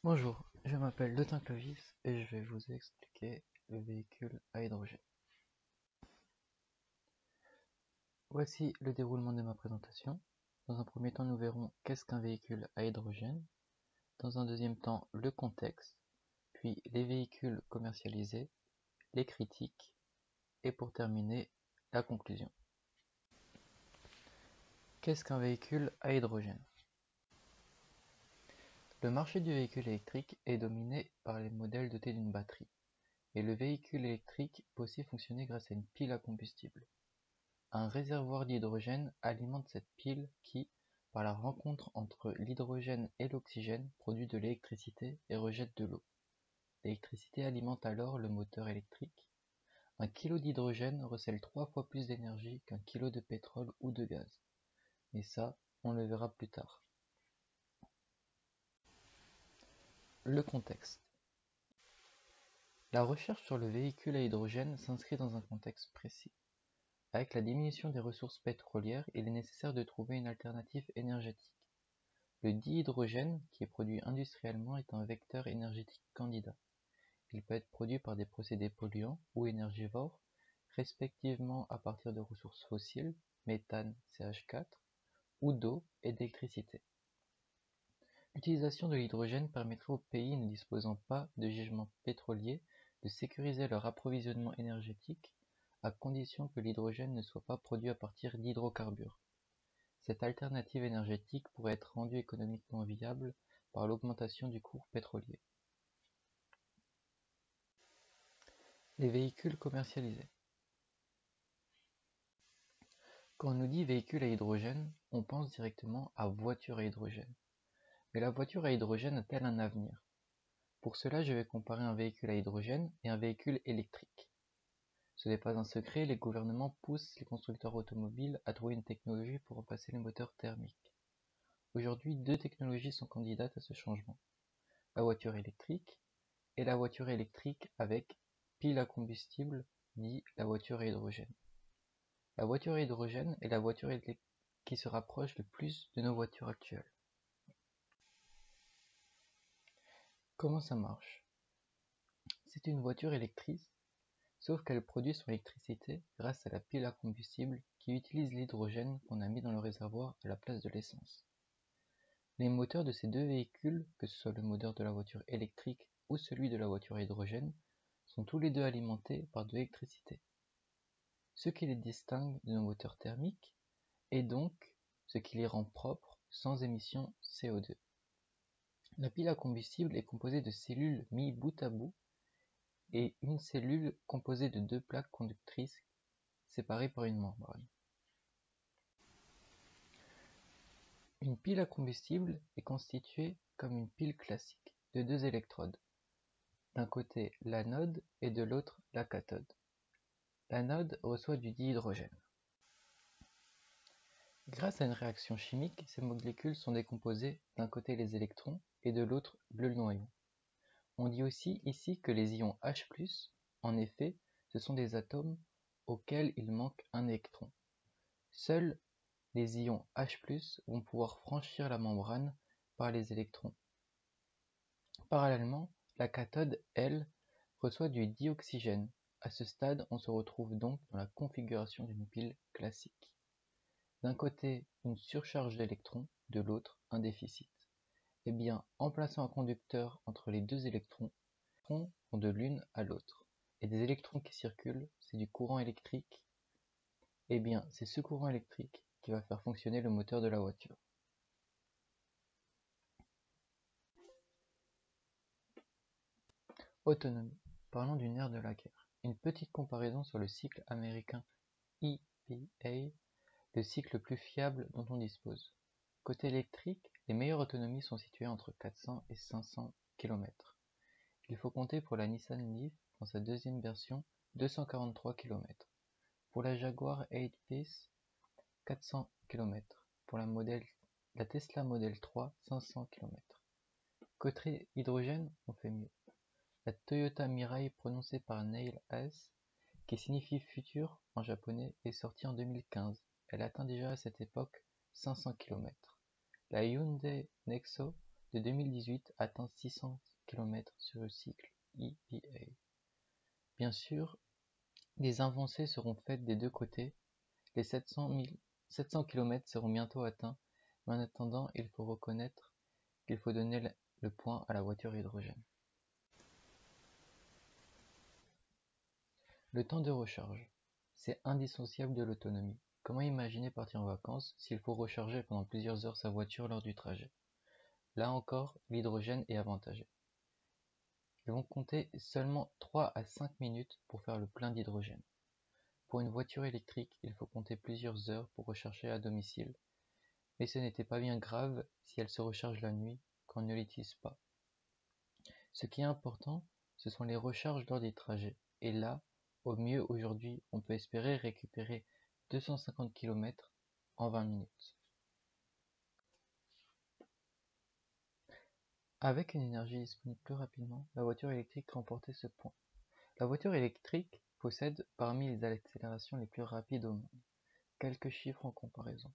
Bonjour, je m'appelle Letin Clovis et je vais vous expliquer le véhicule à hydrogène. Voici le déroulement de ma présentation. Dans un premier temps, nous verrons qu'est-ce qu'un véhicule à hydrogène. Dans un deuxième temps, le contexte, puis les véhicules commercialisés, les critiques et pour terminer, la conclusion. Qu'est-ce qu'un véhicule à hydrogène? Le marché du véhicule électrique est dominé par les modèles dotés d'une batterie, et le véhicule électrique peut aussi fonctionner grâce à une pile à combustible. Un réservoir d'hydrogène alimente cette pile qui, par la rencontre entre l'hydrogène et l'oxygène, produit de l'électricité et rejette de l'eau. L'électricité alimente alors le moteur électrique. Un kilo d'hydrogène recèle 3 fois plus d'énergie qu'un kilo de pétrole ou de gaz. Mais ça, on le verra plus tard. Le contexte. La recherche sur le véhicule à hydrogène s'inscrit dans un contexte précis. Avec la diminution des ressources pétrolières, il est nécessaire de trouver une alternative énergétique. Le dihydrogène, qui est produit industriellement, est un vecteur énergétique candidat. Il peut être produit par des procédés polluants ou énergivores, respectivement à partir de ressources fossiles, méthane CH4, ou d'eau et d'électricité. L'utilisation de l'hydrogène permettrait aux pays ne disposant pas de gisements pétroliers de sécuriser leur approvisionnement énergétique, à condition que l'hydrogène ne soit pas produit à partir d'hydrocarbures. Cette alternative énergétique pourrait être rendue économiquement viable par l'augmentation du cours pétrolier. Les véhicules commercialisés. Quand on nous dit véhicule à hydrogène, on pense directement à voiture à hydrogène. Mais la voiture à hydrogène a-t-elle un avenir? Pour cela, je vais comparer un véhicule à hydrogène et un véhicule électrique. Ce n'est pas un secret, les gouvernements poussent les constructeurs automobiles à trouver une technologie pour remplacer les moteurs thermiques. Aujourd'hui, deux technologies sont candidates à ce changement. La voiture électrique et la voiture électrique avec pile à combustible, dit la voiture à hydrogène. La voiture à hydrogène est la voiture qui se rapproche le plus de nos voitures actuelles. Comment ça marche? C'est une voiture électrique, sauf qu'elle produit son électricité grâce à la pile à combustible qui utilise l'hydrogène qu'on a mis dans le réservoir à la place de l'essence. Les moteurs de ces deux véhicules, que ce soit le moteur de la voiture électrique ou celui de la voiture à hydrogène, sont tous les deux alimentés par de l'électricité. Ce qui les distingue de nos moteurs thermiques et donc ce qui les rend propres sans émission CO2. La pile à combustible est composée de cellules mises bout à bout et une cellule composée de deux plaques conductrices séparées par une membrane. Une pile à combustible est constituée comme une pile classique de deux électrodes, d'un côté l'anode et de l'autre la cathode. L'anode reçoit du dihydrogène. Grâce à une réaction chimique, ces molécules sont décomposées, d'un côté les électrons et de l'autre le noyau. On dit aussi ici que les ions H+, en effet, ce sont des atomes auxquels il manque un électron. Seuls les ions H+, vont pouvoir franchir la membrane par les électrons. Parallèlement, la cathode, elle, reçoit du dioxygène. À ce stade, on se retrouve donc dans la configuration d'une pile classique. D'un côté, une surcharge d'électrons, de l'autre, un déficit. Eh bien, en plaçant un conducteur entre les deux électrons, les électrons vont de l'une à l'autre. Et des électrons qui circulent, c'est du courant électrique. Eh bien, c'est ce courant électrique qui va faire fonctionner le moteur de la voiture. Autonomie. Parlons du nerf de la guerre. Une petite comparaison sur le cycle américain EPA, le cycle le plus fiable dont on dispose. Côté électrique, les meilleures autonomies sont situées entre 400 et 500 km. Il faut compter pour la Nissan Leaf, dans sa deuxième version, 243 km. Pour la Jaguar I-Pace, 400 km. Pour la Tesla Model 3, 500 km. Côté hydrogène, on fait mieux. La Toyota Mirai prononcée par Neil Hase, qui signifie futur en japonais, est sortie en 2015. Elle atteint déjà à cette époque 500 km. La Hyundai Nexo de 2018 atteint 600 km sur le cycle EPA. Bien sûr, des avancées seront faites des deux côtés, les 700 km seront bientôt atteints, mais en attendant, il faut reconnaître qu'il faut donner le point à la voiture hydrogène. Le temps de recharge, c'est indissociable de l'autonomie. Comment imaginer partir en vacances s'il faut recharger pendant plusieurs heures sa voiture lors du trajet? Là encore, l'hydrogène est avantagé. Ils vont compter seulement 3 à 5 minutes pour faire le plein d'hydrogène. Pour une voiture électrique, il faut compter plusieurs heures pour recharger à domicile. Mais ce n'était pas bien grave si elle se recharge la nuit quand on ne l'utilise pas. Ce qui est important, ce sont les recharges lors des trajets. Et là, au mieux aujourd'hui, on peut espérer récupérer 250 km en 20 minutes. Avec une énergie disponible plus rapidement, la voiture électrique remportait ce point. La voiture électrique possède parmi les accélérations les plus rapides au monde. Quelques chiffres en comparaison.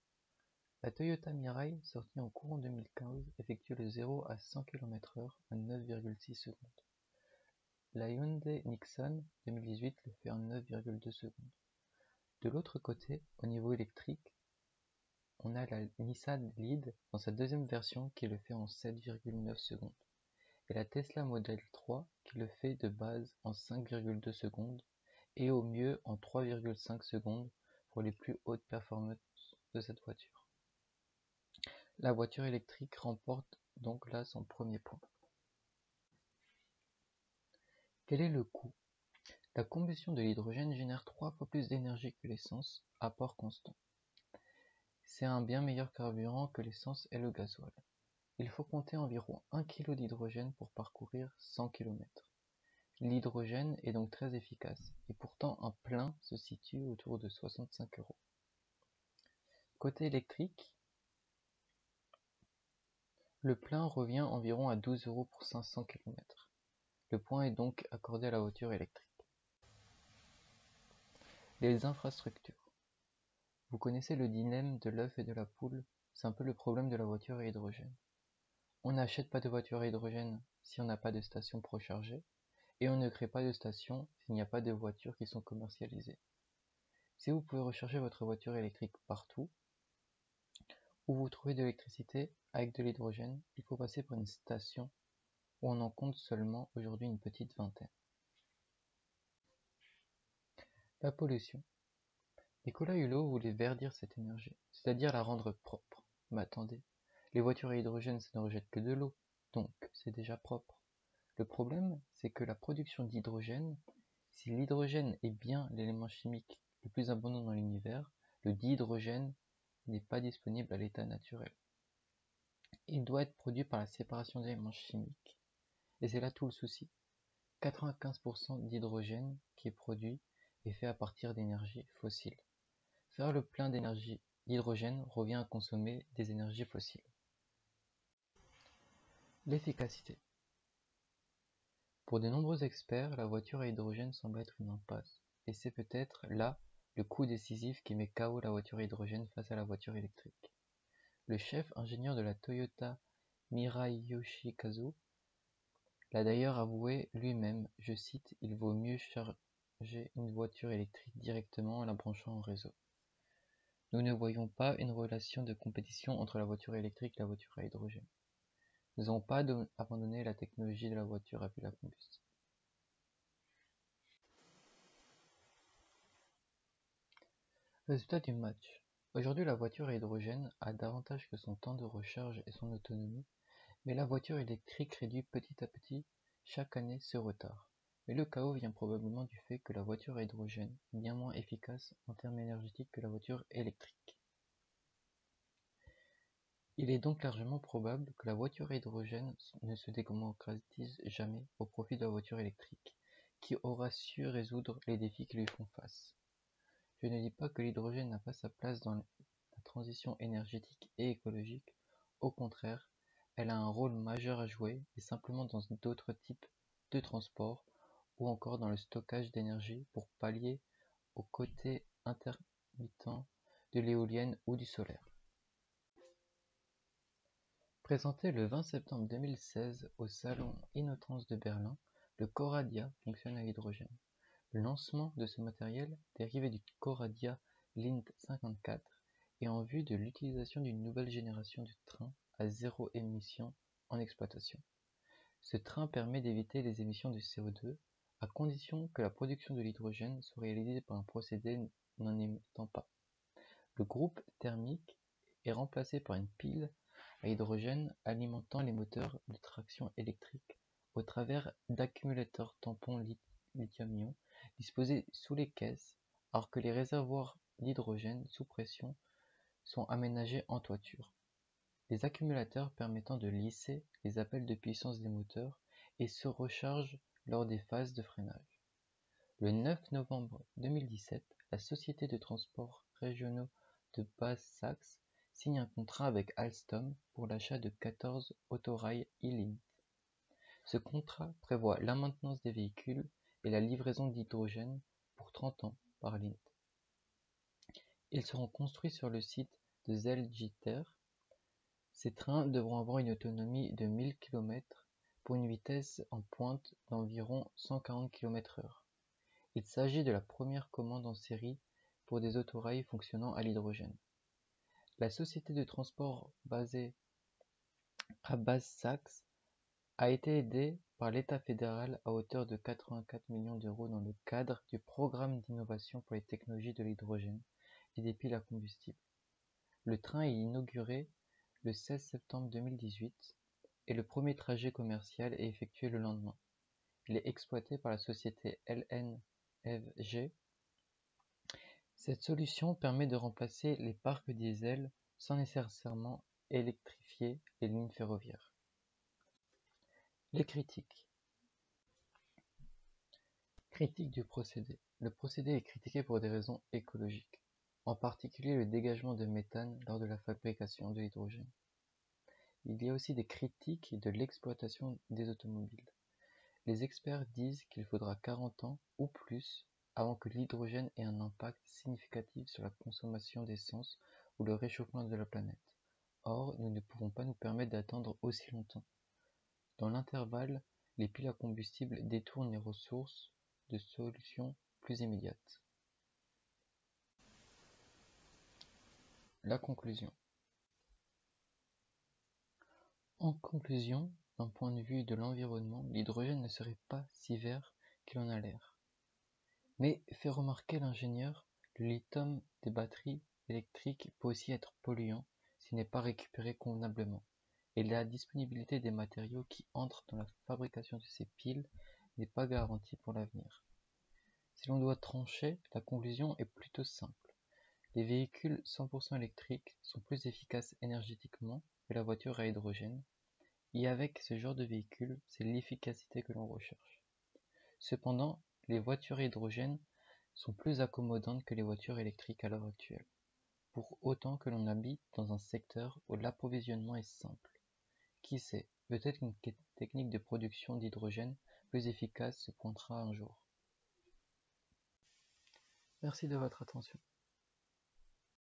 La Toyota Mirai, sortie en courant 2015, effectue le 0 à 100 km/h en 9,6 secondes. La Hyundai Nexon 2018 le fait en 9,2 secondes. De l'autre côté, au niveau électrique, on a la Nissan Lead dans sa deuxième version qui le fait en 7,9 secondes. Et la Tesla Model 3 qui le fait de base en 5,2 secondes et au mieux en 3,5 secondes pour les plus hautes performances de cette voiture. La voiture électrique remporte donc là son premier point. Quel est le coût? La combustion de l'hydrogène génère 3 fois plus d'énergie que l'essence, apport constant. C'est un bien meilleur carburant que l'essence et le gasoil. Il faut compter environ 1 kg d'hydrogène pour parcourir 100 km. L'hydrogène est donc très efficace, et pourtant un plein se situe autour de 65 €. Côté électrique, le plein revient environ à 12 € pour 500 km. Le point est donc accordé à la voiture électrique. Les infrastructures. Vous connaissez le dilemme de l'œuf et de la poule, c'est un peu le problème de la voiture à hydrogène. On n'achète pas de voiture à hydrogène si on n'a pas de station pour recharger, et on ne crée pas de station s'il n'y a pas de voitures qui sont commercialisées. Si vous pouvez recharger votre voiture électrique partout, où vous trouvez de l'électricité avec de l'hydrogène, il faut passer par une station où on en compte seulement aujourd'hui une petite vingtaine. La pollution. Nicolas Hulot voulait verdir cette énergie, c'est-à-dire la rendre propre. Mais attendez, les voitures à hydrogène ça ne rejette que de l'eau, donc c'est déjà propre. Le problème, c'est que la production d'hydrogène, si l'hydrogène est bien l'élément chimique le plus abondant dans l'univers, le dihydrogène n'est pas disponible à l'état naturel. Il doit être produit par la séparation d'éléments chimiques. Et c'est là tout le souci. 95% d'hydrogène qui est produit est fait à partir d'énergie fossile. Faire le plein d'énergie d'hydrogène revient à consommer des énergies fossiles. L'efficacité. Pour de nombreux experts, la voiture à hydrogène semble être une impasse, et c'est peut-être là le coup décisif qui met KO la voiture à hydrogène face à la voiture électrique. Le chef ingénieur de la Toyota, Mirai Yoshikazu, l'a d'ailleurs avoué lui-même, je cite, « Il vaut mieux charger une voiture électrique directement en la branchant en réseau ». Nous ne voyons pas une relation de compétition entre la voiture électrique et la voiture à hydrogène. Nous n'avons pas abandonné la technologie de la voiture à pile à combustion. Résultat du match. Aujourd'hui, la voiture à hydrogène a davantage que son temps de recharge et son autonomie, mais la voiture électrique réduit petit à petit chaque année ce retard. Mais le chaos vient probablement du fait que la voiture à hydrogène est bien moins efficace en termes énergétiques que la voiture électrique. Il est donc largement probable que la voiture à hydrogène ne se démocratise jamais au profit de la voiture électrique, qui aura su résoudre les défis qui lui font face. Je ne dis pas que l'hydrogène n'a pas sa place dans la transition énergétique et écologique, au contraire, elle a un rôle majeur à jouer et simplement dans d'autres types de transport ou encore dans le stockage d'énergie pour pallier au côté intermittent de l'éolienne ou du solaire. Présenté le 20 septembre 2016 au salon InnoTrans de Berlin, le Coradia fonctionne à l'hydrogène. Le lancement de ce matériel, dérivé du Coradia Lint 54, est en vue de l'utilisation d'une nouvelle génération de trains à zéro émission en exploitation. Ce train permet d'éviter les émissions de CO2 à condition que la production de l'hydrogène soit réalisée par un procédé n'en émettant pas. Le groupe thermique est remplacé par une pile à hydrogène alimentant les moteurs de traction électrique au travers d'accumulateurs tampons lithium-ion disposés sous les caisses, alors que les réservoirs d'hydrogène sous pression sont aménagés en toiture. Les accumulateurs permettant de lisser les appels de puissance des moteurs et se rechargent lors des phases de freinage. Le 9 novembre 2017, la société de transports régionaux de Basse-Saxe signe un contrat avec Alstom pour l'achat de 14 autorails e-Lint. Ce contrat prévoit la maintenance des véhicules et la livraison d'hydrogène pour 30 ans par Lint. Ils seront construits sur le site de Zellgitter. Ces trains devront avoir une autonomie de 1000 km pour une vitesse en pointe d'environ 140 km/h. Il s'agit de la première commande en série pour des autorails fonctionnant à l'hydrogène. La société de transport basée à Basse-Saxe a été aidée par l'État fédéral à hauteur de 84 millions d'euros dans le cadre du programme d'innovation pour les technologies de l'hydrogène et des piles à combustible. Le train est inauguré le 16 septembre 2018 et le premier trajet commercial est effectué le lendemain. Il est exploité par la société LNFG. Cette solution permet de remplacer les parcs diesel sans nécessairement électrifier les lignes ferroviaires. Les critiques. Critique du procédé. Le procédé est critiqué pour des raisons écologiques, en particulier le dégagement de méthane lors de la fabrication de l'hydrogène. Il y a aussi des critiques de l'exploitation des automobiles. Les experts disent qu'il faudra 40 ans ou plus avant que l'hydrogène ait un impact significatif sur la consommation d'essence ou le réchauffement de la planète. Or, nous ne pouvons pas nous permettre d'attendre aussi longtemps. Dans l'intervalle, les piles à combustible détournent les ressources de solutions plus immédiates. La conclusion. En conclusion, d'un point de vue de l'environnement, l'hydrogène ne serait pas si vert qu'il en a l'air. Mais, fait remarquer l'ingénieur, le lithium des batteries électriques peut aussi être polluant s'il n'est pas récupéré convenablement, et la disponibilité des matériaux qui entrent dans la fabrication de ces piles n'est pas garantie pour l'avenir. Si l'on doit trancher, la conclusion est plutôt simple. Les véhicules 100% électriques sont plus efficaces énergétiquement que la voiture à hydrogène, et avec ce genre de véhicule, c'est l'efficacité que l'on recherche. Cependant, les voitures à hydrogène sont plus accommodantes que les voitures électriques à l'heure actuelle, pour autant que l'on habite dans un secteur où l'approvisionnement est simple. Qui sait, peut-être qu'une technique de production d'hydrogène plus efficace se pointera un jour. Merci de votre attention.